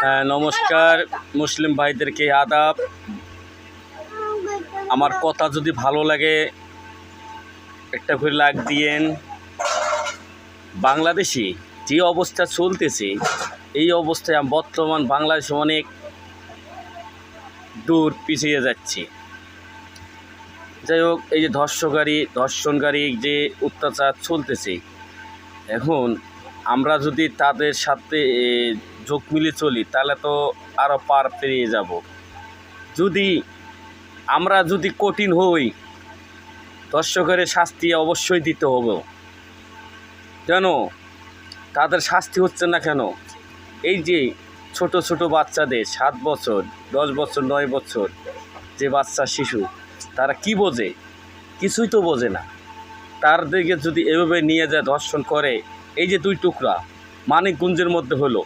নমস্কার মুসলিম ভাইদেরকে আদাব। আমার কথা যদি ভালো লাগে একটা করে লাইক দিয়েন। বাংলাদেশে যে অবস্থা চলতেছে এই অবস্থায় বর্তমান বাংলাদেশে অনেক দূর পিছিয়ে যাচ্ছে। যাই হোক, এই যে ধর্ষণকারী যে অত্যাচার চলতেছে, এখন আমরা যদি তাদের সাথে যোগ মিলে চলি তাহলে তো আরও পার পেরিয়ে যাব। আমরা যদি কঠিন হই, ধর্ষকের শাস্তি অবশ্যই দিতে হবে। কেন তাদের শাস্তি হচ্ছে না কেন? এই যে ছোট ছোট বাচ্চাদের 7 বছর 10 বছর 9 বছর যে বাচ্চা শিশু, তারা কি বোঝে? কিছুই তো বোঝে না। তাদেরকে যদি এভাবে নিয়ে যায় ধর্ষণ করে, এই যে 2 টুকরা মানিকগঞ্জের মধ্যে হলো,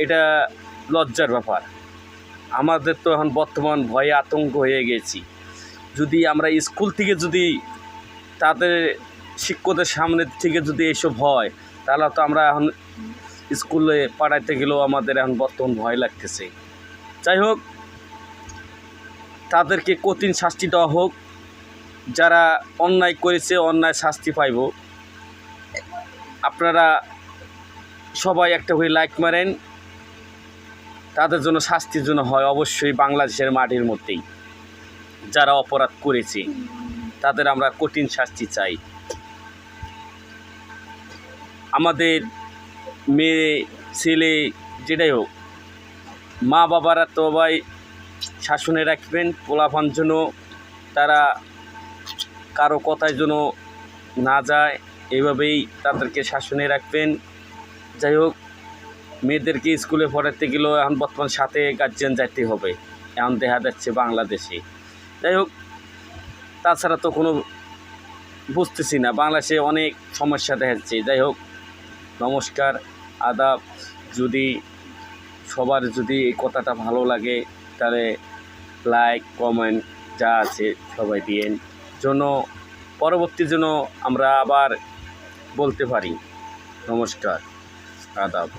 এটা লজ্জার ব্যাপার। আমাদের তো এখন বর্তমান ভয়ে আতঙ্ক হয়ে গেছি। যদি আমরা স্কুল থেকে যদি তাদের শিক্ষকদের সামনে থেকে যদি এসব হয়, তাহলে তো আমরা এখন স্কুলে পাঠাইতে গেলেও আমাদের এখন বর্তমান ভয় লাগতেছে। যাই হোক, তাদেরকে কঠিন শাস্তি দেওয়া হোক। যারা অন্যায় করেছে অন্যায় শাস্তি পাইব। আপনারা সবাই একটা করে লাইক মারেন, তাদের জন্য শাস্তির জন্য হয় অবশ্যই বাংলাদেশের মাটির মধ্যেই। যারা অপরাধ করেছে তাদের আমরা কঠিন শাস্তি চাই। আমাদের মেয়ে ছেলে যেটাই হোক, মা বাবারা তো ভাই শাসনে রাখবেন, পোলাপান যেন তারা কারো কথায় যেন না যায়, এইভাবেই তাদেরকে শাসনে রাখবেন। যাই হোক, মেয়েদেরকে স্কুলে পড়াতে গেলেও এখন বর্তমান সাথে গার্জিয়ান যাইতে হবে, এখন দেখা যাচ্ছে বাংলাদেশে। যাই হোক, তাছাড়া তো কোনো বুঝতেছি না, বাংলাদেশে অনেক সমস্যা দেখা যাচ্ছে। যাই হোক, নমস্কার, আদাব। সবার যদি এই কথাটা ভালো লাগে তাহলে লাইক কমেন্ট যা আছে সবাই দিয়েন, জন্য পরবর্তী জন্য আমরা আবার বলতে পারি। নমস্কার, আদাব।